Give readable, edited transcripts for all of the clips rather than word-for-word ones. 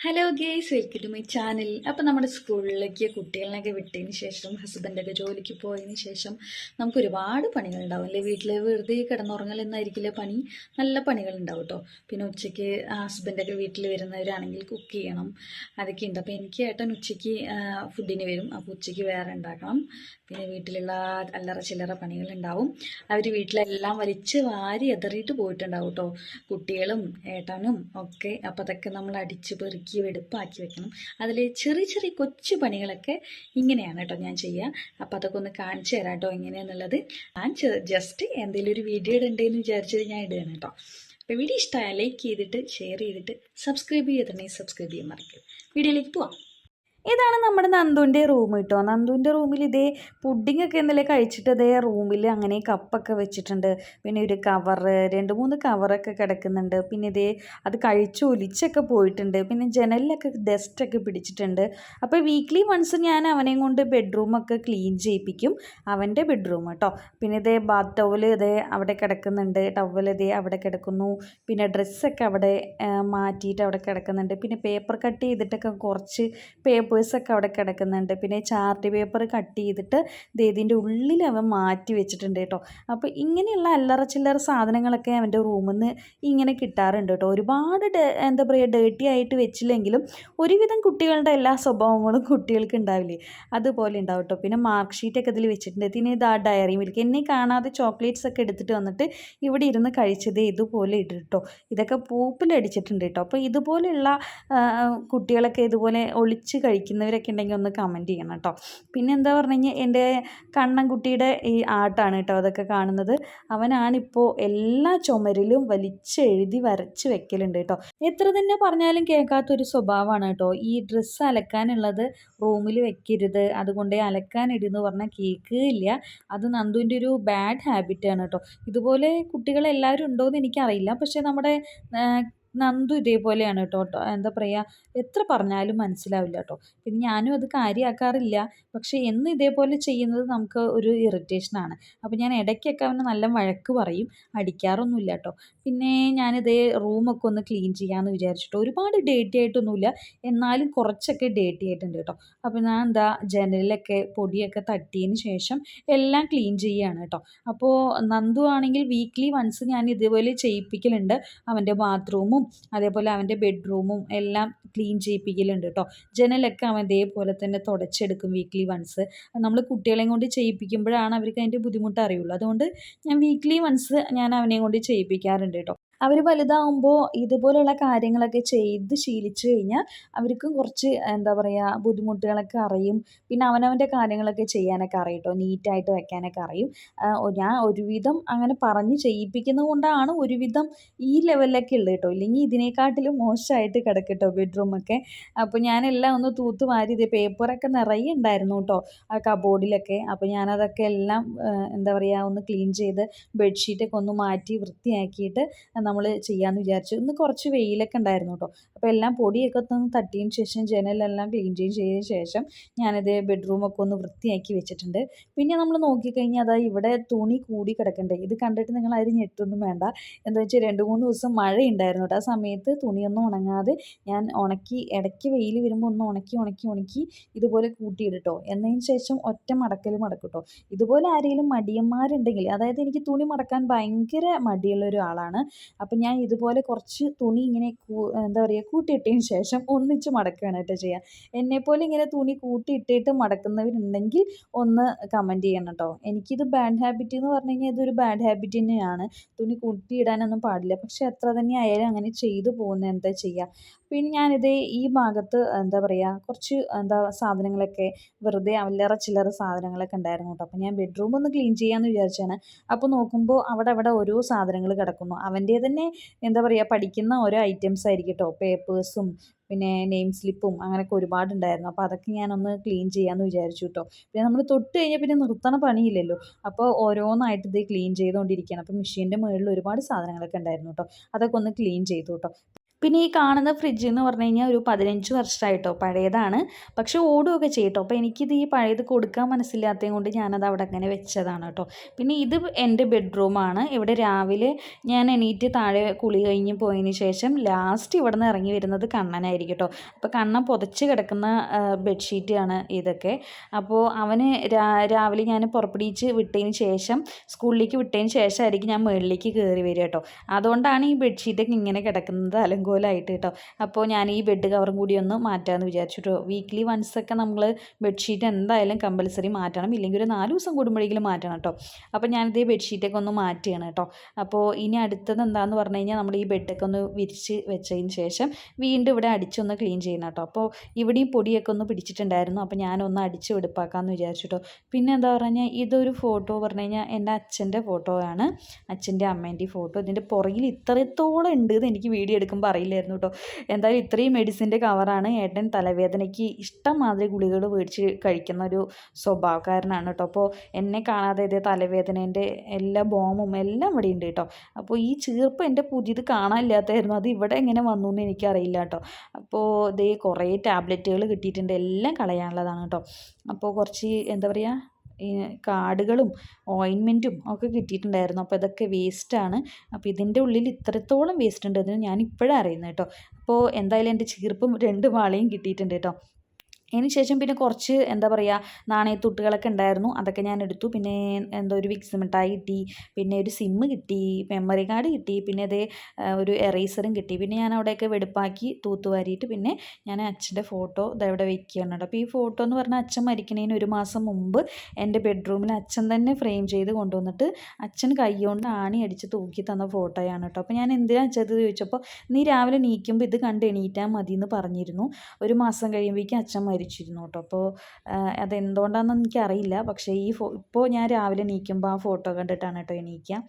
Hello guys, welcome to my channel. അപ്പോൾ നമ്മുടെ സ്കൂളിലേക്ക് കുട്ടികളെയൊക്കെ വിട്ടതിന് ശേഷം ഹസ്ബൻഡൊക്കെ ജോലിക്ക് പോയതിന് ശേഷം നമുക്ക് ഒരുപാട് പണികളുണ്ടാവും അല്ലേ? വീട്ടിൽ വെറുതെ കിടന്നുറങ്ങലെന്നായിരിക്കില്ല പണി, നല്ല പണികളുണ്ടാവും കേട്ടോ. പിന്നെ ഉച്ചയ്ക്ക് ഹസ്ബൻഡൊക്കെ വീട്ടിൽ വരുന്നവരാണെങ്കിൽ കുക്ക് ചെയ്യണം, അതൊക്കെ ഉണ്ട്. അപ്പോൾ എനിക്ക് ഏട്ടൻ ഉച്ചയ്ക്ക് ഫുഡിന് വരും, അപ്പോൾ ഉച്ചയ്ക്ക് വേറെ ഉണ്ടാക്കണം. പിന്നെ വീട്ടിലുള്ള അല്ലറ ചില്ലറ പണികളുണ്ടാവും. അവർ വീട്ടിലെല്ലാം വലിച്ച് വാരി എതറിയിട്ട് പോയിട്ടുണ്ടാവും കേട്ടോ, കുട്ടികളും ഏട്ടനും ഒക്കെ. അപ്പോൾ അതൊക്കെ നമ്മൾ അടിച്ച് പെറുക്കി വെടുപ്പാക്കി വെക്കണം. അതിൽ ചെറിയ ചെറിയ കൊച്ചു പണികളൊക്കെ ഇങ്ങനെയാണ് കേട്ടോ ഞാൻ ചെയ്യുക. അപ്പോൾ അതൊക്കെ ഒന്ന് കാണിച്ചു തരാം കേട്ടോ എങ്ങനെയാണെന്നുള്ളത്. ഞാൻ ജസ്റ്റ് എന്തെങ്കിലും ഒരു വീഡിയോ ഇടണ്ടേന്ന് വിചാരിച്ചത് ഞാൻ ഇടുകയാണ് കേട്ടോ. അപ്പോൾ വീഡിയോ ഇഷ്ടമായ ലൈക്ക് ചെയ്തിട്ട് ഷെയർ ചെയ്തിട്ട് സബ്സ്ക്രൈബ് ചെയ്തിട്ടുണ്ടെങ്കിൽ സബ്സ്ക്രൈബ് ചെയ്യാൻ മറക്കരുത്. വീഡിയോയിലേക്ക് പോവാം. ഇതാണ് നമ്മുടെ നന്ദുവിൻ്റെ റൂം കേട്ടോ. നന്ദുവിൻ്റെ റൂമിൽ ഇതേ പുഡിങ്ങൊക്കെ ഇന്നലെ കഴിച്ചിട്ട് ഇതേ റൂമിൽ അങ്ങനെ കപ്പൊക്കെ വെച്ചിട്ടുണ്ട്. പിന്നെ ഒരു കവറ്, 2-3 കവറൊക്കെ കിടക്കുന്നുണ്ട്. പിന്നെ ഇതേ അത് കഴിച്ച് ഒലിച്ചൊക്കെ പോയിട്ടുണ്ട്. പിന്നെ ജനലിലൊക്കെ ഡസ്റ്റൊക്കെ പിടിച്ചിട്ടുണ്ട്. അപ്പോൾ വീക്ക്ലി വൺസ് ഞാൻ അവനെയും കൊണ്ട് ബെഡ്റൂമൊക്കെ ക്ലീൻ ചെയ്യിപ്പിക്കും, അവൻ്റെ ബെഡ്റൂം കേട്ടോ. പിന്നെ ഇതേ ബാത്ത് ടവൽ ഇതേ അവിടെ കിടക്കുന്നുണ്ട്, ടവൽ ഇതേ അവിടെ കിടക്കുന്നു. പിന്നെ ഡ്രസ്സൊക്കെ അവിടെ മാറ്റിയിട്ട് അവിടെ കിടക്കുന്നുണ്ട്. പിന്നെ പേപ്പർ കട്ട് ചെയ്തിട്ടൊക്കെ കുറച്ച് പേപ്പേഴ്സൊക്കെ അവിടെ കിടക്കുന്നുണ്ട്. പിന്നെ ചാർട്ട് പേപ്പർ കട്ട് ചെയ്തിട്ട് ഇതിൻ്റെ ഉള്ളിൽ അവൻ മാറ്റി വെച്ചിട്ടുണ്ട് കേട്ടോ. അപ്പോൾ ഇങ്ങനെയുള്ള അല്ലറ ചില്ലറ സാധനങ്ങളൊക്കെ അവൻ്റെ റൂമിൽ നിന്ന് ഇങ്ങനെ കിട്ടാറുണ്ട് കേട്ടോ. ഒരുപാട് എന്താ പറയുക, ഡേർട്ടി ആയിട്ട് വെച്ചില്ലെങ്കിലും ഒരുവിധം കുട്ടികളുടെ എല്ലാ സ്വഭാവങ്ങളും കുട്ടികൾക്ക് ഉണ്ടാവില്ലേ, അതുപോലെ ഉണ്ടാവും കേട്ടോ. പിന്നെ മാർക്ക് ഷീറ്റൊക്കെ ഇതിൽ വെച്ചിട്ടുണ്ട്. പിന്നെ ഇത് ആ ഡയറി മിൽക്ക്, എന്നെ കാണാതെ ചോക്ലേറ്റ്സ് ഒക്കെ എടുത്തിട്ട് വന്നിട്ട് ഇവിടെ ഇരുന്ന് കഴിച്ചത് ഇതുപോലെ ഇട്ടിട്ടോ. ഇതൊക്കെ പൂപ്പിലടിച്ചിട്ടുണ്ട് കേട്ടോ. അപ്പോൾ ഇതുപോലെയുള്ള കുട്ടികളൊക്കെ ഇതുപോലെ ഒളിച്ച് കഴിക്കുന്നവരൊക്കെ ഉണ്ടെങ്കിൽ ഒന്ന് കമൻറ്റ് ചെയ്യണം കേട്ടോ. പിന്നെ എന്താ പറഞ്ഞു കഴിഞ്ഞാൽ എൻ്റെ കണ്ണൻകുട്ടിയുടെ ഈ ആർട്ടാണ് കേട്ടോ അതൊക്കെ കാണുന്നത്. അവനാണിപ്പോൾ എല്ലാ ചുമരിലും വലിച്ചെഴുതി വരച്ച് വെക്കലുണ്ട് കേട്ടോ. എത്ര തന്നെ പറഞ്ഞാലും കേൾക്കാത്തൊരു സ്വഭാവമാണ് കേട്ടോ. ഈ ഡ്രസ്സ് അലക്കാനുള്ളത് റൂമിൽ വെക്കരുത്, അതുകൊണ്ട് അലക്കാനിടുന്ന് പറഞ്ഞാൽ കേൾക്കുകയില്ല. അത് നന്ദുവിൻ്റെ ഒരു ബാഡ് ഹാബിറ്റാണ് കേട്ടോ. ഇതുപോലെ കുട്ടികളെല്ലാവരും ഉണ്ടോയെന്ന് എനിക്കറിയില്ല, പക്ഷേ നമ്മുടെ നന്ദു ഇതേപോലെയാണ് കേട്ടോ. എന്താ പറയുക, എത്ര പറഞ്ഞാലും മനസ്സിലാവില്ല കേട്ടോ. പിന്നെ ഞാനും അത് കാര്യമാക്കാറില്ല, പക്ഷേ എന്നും ഇതേപോലെ ചെയ്യുന്നത് നമുക്ക് ഒരു ഇറിറ്റേഷനാണ്. അപ്പോൾ ഞാൻ ഇടയ്ക്കൊക്കെ അവനെ നല്ല വഴക്ക് പറയും, അടിക്കാറൊന്നുമില്ല കേട്ടോ. പിന്നെ ഞാനിതേ റൂമൊക്കെ ഒന്ന് ക്ലീൻ ചെയ്യാമെന്ന് വിചാരിച്ചിട്ടോ. ഒരുപാട് ഡേർട്ടി ആയിട്ടൊന്നുമില്ല, എന്നാലും കുറച്ചൊക്കെ ഡേർട്ടി ആയിട്ടുണ്ട് കേട്ടോ. അപ്പോൾ ഞാൻ എന്താ ജനലിലൊക്കെ പൊടിയൊക്കെ തട്ടിയതിന് ശേഷം എല്ലാം ക്ലീൻ ചെയ്യുകയാണ് കേട്ടോ. അപ്പോൾ നന്ദു ആണെങ്കിൽ വീക്ക്ലി വൺസ് ഞാൻ ഇതുപോലെ ചെയ്യിപ്പിക്കലുണ്ട്. അവൻ്റെ ബാത്റൂമും അതേപോലെ അവൻ്റെ ബെഡ്റൂമും എല്ലാം ക്ലീൻ ചെയ്യിപ്പിക്കലുണ്ട് കേട്ടോ. ജനലൊക്കെ അവൻ ഇതേപോലെ തന്നെ തുടച്ചെടുക്കും വീക്ക്ലി വൺസ്. നമ്മൾ കുട്ടികളെയും കൊണ്ട് ചെയ്യിപ്പിക്കുമ്പോഴാണ് അവർക്ക് അതിൻ്റെ ബുദ്ധിമുട്ട് അറിയുള്ളൂ. അതുകൊണ്ട് ഞാൻ വീക്ക്ലി വൺസ് ഞാൻ അവനെയും കൊണ്ട് ചെയ്യിപ്പിക്കാറുണ്ട് കേട്ടോ. അവർ വലുതാകുമ്പോൾ ഇതുപോലെയുള്ള കാര്യങ്ങളൊക്കെ ചെയ്ത് ശീലിച്ചു കഴിഞ്ഞാൽ അവർക്കും കുറച്ച് എന്താ പറയുക ബുദ്ധിമുട്ടുകളൊക്കെ അറിയും. പിന്നെ അവനവൻ്റെ കാര്യങ്ങളൊക്കെ ചെയ്യാനൊക്കെ അറിയും കേട്ടോ, നീറ്റായിട്ട് വെക്കാനൊക്കെ അറിയും. ഞാൻ ഒരുവിധം അങ്ങനെ പറഞ്ഞ് ചെയ്യിപ്പിക്കുന്നത് കൊണ്ടാണ് ഒരുവിധം ഈ ലെവലിലൊക്കെ ഉള്ളത് കേട്ടോ. ഇല്ലെങ്കിൽ ഇതിനെക്കാട്ടിലും മോശമായിട്ട് കിടക്കും കേട്ടോ ബെഡ്റൂമൊക്കെ. അപ്പോൾ ഞാനെല്ലാം ഒന്ന് തൂത്ത് വാരി, ഇത് പേപ്പറൊക്കെ നിറയെ ഉണ്ടായിരുന്നു കേട്ടോ ആ കബോർഡിലൊക്കെ. അപ്പോൾ ഞാനതൊക്കെ എല്ലാം എന്താ പറയുക ഒന്ന് ക്ലീൻ ചെയ്ത് ബെഡ്ഷീറ്റൊക്കെ ഒന്ന് മാറ്റി വൃത്തിയാക്കിയിട്ട് നമ്മൾ ചെയ്യാമെന്ന് വിചാരിച്ചു. ഇന്ന് കുറച്ച് വെയിലൊക്കെ ഉണ്ടായിരുന്നു കേട്ടോ. അപ്പോൾ എല്ലാം പൊടിയൊക്കെ ഒന്ന് തട്ടിയതിന് ശേഷം ജനലെല്ലാം ക്ലീൻ ചെയ്തതിന് ശേഷം ഞാനിത് ബെഡ്റൂമൊക്കെ ഒന്ന് വൃത്തിയാക്കി വെച്ചിട്ടുണ്ട്. പിന്നെ നമ്മൾ നോക്കിക്കഴിഞ്ഞാൽ അതാ ഇവിടെ തുണി കൂടി കിടക്കണ്ടേ. ഇത് കണ്ടിട്ട് നിങ്ങൾ ആരും ഞെട്ടൊന്നും വേണ്ട. എന്താ വെച്ചാൽ 2-3 ദിവസം മഴയുണ്ടായിരുന്നു കേട്ടോ. ആ സമയത്ത് തുണിയൊന്നും ഉണങ്ങാതെ ഞാൻ ഉണക്കി, ഇടയ്ക്ക് വെയിൽ വരുമ്പോൾ ഒന്ന് ഉണക്കി ഉണക്കി ഉണക്കി ഇതുപോലെ കൂട്ടിയിട്ടോ. എന്നതിന് ശേഷം ഒറ്റ മടക്കൽ മടക്കും കേട്ടോ. ഇതുപോലെ ആരെങ്കിലും മടിയന്മാരുണ്ടെങ്കിൽ, അതായത് എനിക്ക് തുണി മടക്കാൻ ഭയങ്കര മടിയുള്ള ഒരാളാണ്. അപ്പം ഞാൻ ഇതുപോലെ കുറച്ച് തുണി ഇങ്ങനെ എന്താ പറയുക കൂട്ടിയിട്ടതിന് ശേഷം ഒന്നിച്ച് മടക്കുകയാണ് കേട്ടോ ചെയ്യുക. എന്നെപ്പോലെ ഇങ്ങനെ തുണി കൂട്ടിയിട്ടിട്ട് മടക്കുന്നവരുണ്ടെങ്കിൽ ഒന്ന് കമൻറ്റ് ചെയ്യണം കേട്ടോ. എനിക്കിത് ബാഡ് ഹാബിറ്റ് എന്ന് പറഞ്ഞു കഴിഞ്ഞാൽ ഇതൊരു ബാഡ് ഹാബിറ്റ് തന്നെയാണ്. തുണി കൂട്ടിയിടാനൊന്നും പാടില്ല, പക്ഷെ എത്ര തന്നെ ആയാലും അങ്ങനെ ചെയ്തു പോകുന്നത് എന്താ ചെയ്യുക. പിന്നെ ഞാനിത് ഈ ഭാഗത്ത് എന്താ പറയുക കുറച്ച് സാധനങ്ങളൊക്കെ വെറുതെ അല്ലറ ചില്ലറ സാധനങ്ങളൊക്കെ ഉണ്ടായിരുന്നു കേട്ടോ. അപ്പോൾ ഞാൻ ബെഡ്റൂം ഒന്ന് ക്ലീൻ ചെയ്യാമെന്ന് വിചാരിച്ചാണ്. അപ്പോൾ നോക്കുമ്പോൾ അവിടെ ഓരോ സാധനങ്ങൾ കിടക്കുന്നു. അവൻ്റെ തന്നെ എന്താ പറയുക പഠിക്കുന്ന ഓരോ ഐറ്റംസ് ആയിരിക്കും കേട്ടോ. പേപ്പേഴ്സും പിന്നെ നെയിം സ്ലിപ്പും അങ്ങനെയൊക്കെ ഒരുപാടുണ്ടായിരുന്നു. അപ്പോൾ അതൊക്കെ ഞാനൊന്ന് ക്ലീൻ ചെയ്യാമെന്ന് വിചാരിച്ചു കേട്ടോ. പിന്നെ നമ്മൾ തൊട്ട് കഴിഞ്ഞാൽ പിന്നെ നിർത്തണ പണിയില്ലല്ലോ. അപ്പോൾ ഓരോന്നായിട്ട് ഇത് ക്ലീൻ ചെയ്തുകൊണ്ടിരിക്കുകയാണ്. അപ്പോൾ മെഷീൻ്റെ മുകളിൽ ഒരുപാട് സാധനങ്ങളൊക്കെ ഉണ്ടായിരുന്നു കേട്ടോ. അതൊക്കെ ഒന്ന് ക്ലീൻ ചെയ്തു കേട്ടോ. പിന്നെ ഈ കാണുന്ന ഫ്രിഡ്ജ് എന്ന് പറഞ്ഞു കഴിഞ്ഞാൽ ഒരു 15 വർഷമായിട്ടോ, പഴയതാണ്. പക്ഷെ ഓടുകയൊക്കെ ചെയ്യും കേട്ടോ. അപ്പോൾ എനിക്കിത് ഈ പഴയത് കൊടുക്കാൻ മനസ്സില്ലാത്തത് കൊണ്ട് ഞാനത് അവിടെ അങ്ങനെ വെച്ചതാണ് കേട്ടോ. പിന്നെ ഇത് എൻ്റെ ബെഡ്റൂമാണ്. ഇവിടെ രാവിലെ ഞാൻ എണീറ്റ് താഴെ കുളി കഴിഞ്ഞ് പോയതിന് ശേഷം ലാസ്റ്റ് ഇവിടെ നിന്ന് ഇറങ്ങി വരുന്നത് കണ്ണനായിരിക്കും കേട്ടോ. അപ്പോൾ കണ്ണൻ പുതച്ച് കിടക്കുന്ന ബെഡ്ഷീറ്റാണ് ഇതൊക്കെ. അപ്പോൾ അവന് രാവിലെ ഞാൻ പുറപ്പെടിച്ച് വിട്ടതിന് ശേഷം, സ്കൂളിലേക്ക് വിട്ടതിന് ശേഷമായിരിക്കും ഞാൻ മുകളിലേക്ക് കയറി വരിക കേട്ടോ. അതുകൊണ്ടാണ് ഈ ബെഡ്ഷീറ്റൊക്കെ ഇങ്ങനെ കിടക്കുന്നത് അലങ്കോലമായിട്ട് കേട്ടോ. അപ്പോൾ ഞാൻ ഈ ബെഡ് കവറും കൂടി ഒന്ന് മാറ്റാമെന്ന് വിചാരിച്ചു കേട്ടോ. വീക്ക്ലി വൺസൊക്കെ നമ്മൾ ബെഡ്ഷീറ്റ് എന്തായാലും കമ്പൽസറി മാറ്റണം, ഇല്ലെങ്കിൽ ഒരു 4 ദിവസം കൂടുമ്പോഴെങ്കിലും മാറ്റണം കേട്ടോ. അപ്പോൾ ഞാനിത് ബെഡ്ഷീറ്റൊക്കെ ഒന്ന് മാറ്റുകയാണ് കേട്ടോ. അപ്പോൾ ഇനി അടുത്തത് എന്താണെന്ന് പറഞ്ഞു കഴിഞ്ഞാൽ നമ്മൾ ഈ ബെഡൊക്കെ ഒന്ന് വിരിച്ച് വെച്ചതിന് ശേഷം വീണ്ടും ഇവിടെ അടിച്ചൊന്ന് ക്ലീൻ ചെയ്യണം കേട്ടോ. അപ്പോൾ ഇവിടെയും പൊടിയൊക്കെ ഒന്ന് പിടിച്ചിട്ടുണ്ടായിരുന്നു. അപ്പോൾ ഞാനൊന്ന് അടിച്ച് വെടുപ്പാക്കാമെന്ന് വിചാരിച്ചു കേട്ടോ. പിന്നെ എന്താ പറഞ്ഞാൽ ഇതൊരു ഫോട്ടോ പറഞ്ഞു കഴിഞ്ഞാൽ എൻ്റെ അച്ഛൻ്റെ ഫോട്ടോ ആണ്, അച്ഛൻ്റെ അമ്മേൻ്റെ ഫോട്ടോ. ഇതിൻ്റെ പുറകിൽ ഇത്രത്തോളം ഉണ്ട് എന്ന് എനിക്ക് വീഡിയോ എടുക്കുമ്പോൾ അറിയില്ലായിരുന്നു കേട്ടോ. എന്തായാലും ഇത്രയും മെഡിസിൻ്റെ കവറാണ്. ഏട്ടൻ തലവേദനയ്ക്ക് ഇഷ്ടംമാതിരി ഗുളികൾ മേടിച്ച് കഴിക്കുന്ന ഒരു സ്വഭാവക്കാരനാണ് കേട്ടോ. അപ്പോൾ എന്നെ കാണാതെ ഇതേ തലവേദനേൻ്റെ എല്ലാ ബോമും എല്ലാം ഇവിടെ ഉണ്ട് കേട്ടോ. അപ്പോൾ ഈ ചീർപ്പ് എൻ്റെ പുതിയത് കാണാനില്ലാത്തായിരുന്നു, അത് ഇവിടെ എങ്ങനെ വന്നു എന്ന് എനിക്കറിയില്ല കേട്ടോ. അപ്പോൾ ഇതേ കുറേ ടാബ്ലറ്റുകൾ കിട്ടിയിട്ടുണ്ട്, എല്ലാം കളയാനുള്ളതാണ് കേട്ടോ. അപ്പോൾ കുറച്ച് എന്താ പറയുക, ഈ കാർഡുകളും ഓയിൻമെൻറ്റും ഒക്കെ കിട്ടിയിട്ടുണ്ടായിരുന്നു. അപ്പോൾ ഇതൊക്കെ വേസ്റ്റാണ്. അപ്പോൾ ഇതിൻ്റെ ഉള്ളിൽ ഇത്രത്തോളം വേസ്റ്റ് ഉണ്ട് എന്ന് ഞാൻ ഇപ്പോഴാണ് അറിയുന്നത് കേട്ടോ. അപ്പോൾ എന്തായാലും എൻ്റെ ചീർപ്പും 2 വാളയും കിട്ടിയിട്ടുണ്ട് കേട്ടോ. അതിന് ശേഷം പിന്നെ കുറച്ച് എന്താ പറയുക, നാണയത്തുട്ടുകളൊക്കെ ഉണ്ടായിരുന്നു, അതൊക്കെ ഞാൻ എടുത്തു. പിന്നെ എന്തോ ഒരു വിക്സ് മിഠായി കിട്ടി, പിന്നെ ഒരു സിമ്മ് കിട്ടി, മെമ്മറി കാർഡ് കിട്ടി, പിന്നെ അതേ ഒരു എറേസറും കിട്ടി. പിന്നെ ഞാൻ അവിടെയൊക്കെ വെടുപ്പാക്കി തൂത്തുവാരിയിട്ട് പിന്നെ ഞാൻ അച്ഛൻ്റെ ഫോട്ടോ ഇതവിടെ വെക്കുകയാണ് കേട്ടോ. അപ്പോൾ ഈ ഫോട്ടോ എന്ന് പറഞ്ഞാൽ അച്ഛൻ മരിക്കുന്നതിന് 1 മാസം മുമ്പ് എൻ്റെ ബെഡ്റൂമിൽ അച്ഛൻ തന്നെ ഫ്രെയിം ചെയ്ത് കൊണ്ടുവന്നിട്ട് അച്ഛൻ കൈകൊണ്ട് ആണി അടിച്ച് തൂക്കി തന്ന ഫോട്ടോയാണ് കേട്ടോ. അപ്പോൾ ഞാൻ എന്തിനാ അച്ഛത് ചോദിച്ചപ്പോൾ, നീ രാവിലെ എണീക്കുമ്പോൾ ഇത് കണ്ട് എണീറ്റാൽ മതി എന്ന് പറഞ്ഞിരുന്നു. 1 മാസം കഴിയുമ്പോഴേക്കും അച്ഛൻ മരിച്ചിരുന്നു കേട്ടോ. അപ്പോൾ അതെന്തുകൊണ്ടാണെന്ന് എനിക്കറിയില്ല. പക്ഷേ ഇപ്പോൾ ഞാൻ രാവിലെ എണീക്കുമ്പോൾ ആ ഫോട്ടോ കണ്ടിട്ടാണ് കേട്ടോ എണീക്കുക.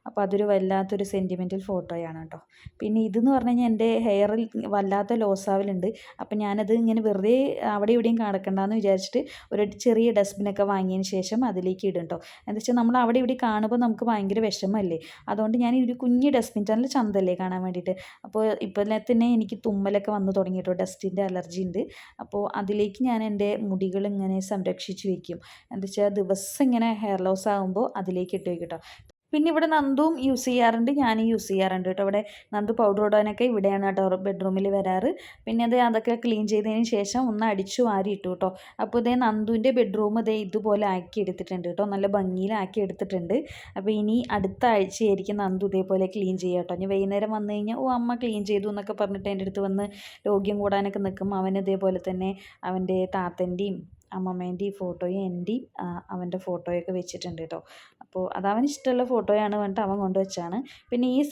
അപ്പോൾ അതൊരു വല്ലാത്തൊരു സെൻറ്റിമെൻ്റൽ ഫോട്ടോയാണ് കേട്ടോ. പിന്നെ ഇതെന്ന് പറഞ്ഞു കഴിഞ്ഞാൽ എൻ്റെ ഹെയറിൽ വല്ലാത്ത ലോസ് ആവലുണ്ട്. അപ്പം ഞാനത് ഇങ്ങനെ വെറുതെ അവിടെ ഇവിടെയും കിടക്കണ്ടെന്ന് വിചാരിച്ചിട്ട് ഒരു ചെറിയ ഡസ്റ്റ്ബിനൊക്കെ വാങ്ങിയതിന് ശേഷം അതിലേക്ക് ഇടും കേട്ടോ. എന്താ വെച്ചാൽ നമ്മൾ അവിടെ ഇവിടെ കാണുമ്പോൾ നമുക്ക് ഭയങ്കര വിഷമമല്ലേ, അതുകൊണ്ട് ഞാൻ ഒരു കുഞ്ഞ് ഡസ്റ്റ്ബിൻ, നല്ല ചന്തല്ലേ കാണാൻ വേണ്ടിയിട്ട്. അപ്പോൾ ഇപ്പോൾ തന്നെ എനിക്ക് തുമ്മലൊക്കെ വന്നു തുടങ്ങി കേട്ടോ, ഡസ്റ്റിൻ്റെ അലർജി ഉണ്ട്. അപ്പോൾ അതിലേക്ക് ഞാൻ എൻ്റെ മുടികൾ ഇങ്ങനെ സംരക്ഷിച്ച് വയ്ക്കും. എന്താ വെച്ചാൽ ദിവസം ഇങ്ങനെ ഹെയർ ലോസ് ആകുമ്പോൾ അതിലേക്ക് ഇട്ട് വയ്ക്കും കേട്ടോ. പിന്നെ ഇവിടെ നന്ദുവും യൂസ് ചെയ്യാറുണ്ട്, ഞാനും യൂസ് ചെയ്യാറുണ്ട് കേട്ടോ. ഇവിടെ നന്ദു പൗഡർ ഇടാനൊക്കെ ഇവിടെയാണ് കേട്ടോ ബെഡ്റൂമിൽ വരാറ്. പിന്നെ അതൊക്കെ ക്ലീൻ ചെയ്തതിന് ശേഷം ഒന്ന് അടിച്ചു വാരി ഇട്ടു കേട്ടോ. അപ്പോൾ നന്ദുവിൻ്റെ ബെഡ്റൂം ഇതുപോലെ ആക്കി എടുത്തിട്ടുണ്ട് കേട്ടോ, നല്ല ഭംഗിയിലാക്കി എടുത്തിട്ടുണ്ട്. അപ്പോൾ ഇനി അടുത്ത ആഴ്ചയായിരിക്കും നന്ദു ഇതേപോലെ ക്ലീൻ ചെയ്യുക കേട്ടോ. ഇനി വൈകുന്നേരം വന്നു കഴിഞ്ഞാൽ അമ്മ ക്ലീൻ ചെയ്തു എന്നൊക്കെ പറഞ്ഞിട്ട് എൻ്റെ അടുത്ത് വന്ന് ലോഗ്യം കൂടാനൊക്കെ നിൽക്കും. അവൻ ഇതേപോലെ തന്നെ അവൻ്റെ താത്തൻ്റെയും അമ്മമ്മേൻ്റെയും ഫോട്ടോയും എൻ്റെയും അവൻ്റെ ഫോട്ടോയൊക്കെ വെച്ചിട്ടുണ്ട് കേട്ടോ. അപ്പോൾ അതവന് ഇഷ്ടമുള്ള ഫോട്ടോയാണ് പറഞ്ഞിട്ട് അവൻ കൊണ്ടുവച്ചാണ്. പിന്നെ ഈ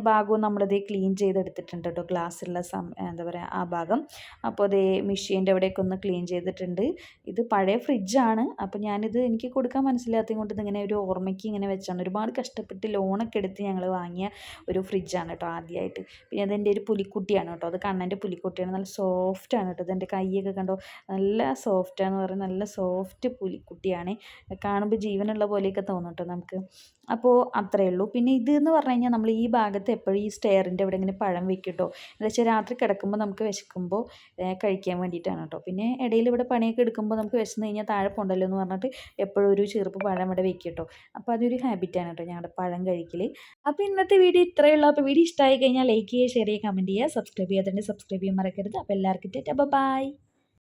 ഭാഗവും നമ്മളിത് ക്ലീൻ ചെയ്തെടുത്തിട്ടുണ്ട് കേട്ടോ, ഗ്ലാസ്സുള്ള എന്താ പറയുക ആ ഭാഗം. അപ്പോൾ അതേ മെഷീൻ്റെ അവിടെയൊക്കെ ഒന്ന് ക്ലീൻ ചെയ്തിട്ടുണ്ട്. ഇത് പഴയ ഫ്രിഡ്ജാണ്. അപ്പോൾ ഞാനിത് എനിക്ക് കൊടുക്കാൻ മനസ്സിലാത്തത് കൊണ്ട് ഇതിങ്ങനെ ഒരു ഓർമ്മയ്ക്ക് ഇങ്ങനെ വെച്ചാണ്. ഒരുപാട് കഷ്ടപ്പെട്ട് ലോണൊക്കെ എടുത്ത് ഞങ്ങൾ വാങ്ങിയ ഒരു ഫ്രിഡ്ജാണ് കേട്ടോ ആദ്യമായിട്ട്. പിന്നെ അതെൻ്റെ ഒരു പുലിക്കുട്ടിയാണ് കേട്ടോ, അത് കണ്ണൻ്റെ പുലിക്കുട്ടിയാണ്. നല്ല സോഫ്റ്റാണ് കേട്ടോ, ഇതെൻ്റെ കൈയൊക്കെ കണ്ടോ നല്ല സോഫ്റ്റാന്ന് പറയുന്നത്, നല്ല സോഫ്റ്റ് പുലിക്കുട്ടിയാണ്. കാണുമ്പോൾ ജീവനുള്ള പോലെയൊക്കെ തോന്നും കേട്ടോ നമുക്ക്. അപ്പോൾ അത്രയേ ഉള്ളൂ. പിന്നെ ഇതെന്ന് പറഞ്ഞു കഴിഞ്ഞാൽ നമ്മൾ ഈ ഭാഗത്ത് എപ്പോഴും ഈ സ്റ്റെയറിൻ്റെ അവിടെ ഇങ്ങനെ പഴം വെക്കും കേട്ടോ. എന്താ വെച്ചാൽ രാത്രി കിടക്കുമ്പോൾ നമുക്ക് വിശക്കുമ്പോൾ കഴിക്കാൻ വേണ്ടിയിട്ടാണ് കേട്ടോ. പിന്നെ ഇടയിൽ ഇവിടെ പണിയൊക്കെ എടുക്കുമ്പോൾ നമുക്ക് വിശന്ന് കഴിഞ്ഞാൽ താഴെ പോണ്ടല്ലോ എന്ന് പറഞ്ഞിട്ട് എപ്പോഴും ഒരു ചെറുപ്പ് പഴം ഇവിടെ വെക്കും കേട്ടോ. അപ്പോൾ അതൊരു ഹാബിറ്റാണ് കേട്ടോ ഞങ്ങളുടെ പഴം കഴിക്കൽ. അപ്പോൾ ഇന്നത്തെ വീഡിയോ ഇത്രയേ ഉള്ളൂ. അപ്പോൾ വീഡിയോ ഇഷ്ടമായി കഴിഞ്ഞാൽ ലൈക്ക് ചെയ്യുക, ഷെയർ ചെയ്യുക, കമൻറ്റ് ചെയ്യുക, സബ്സ്ക്രൈബ് ചെയ്യാത്തതുകൊണ്ട് സബ്സ്ക്രൈബ് ചെയ്യാൻ മറക്കരുത്. അപ്പോൾ എല്ലാവർക്കും ബൈ.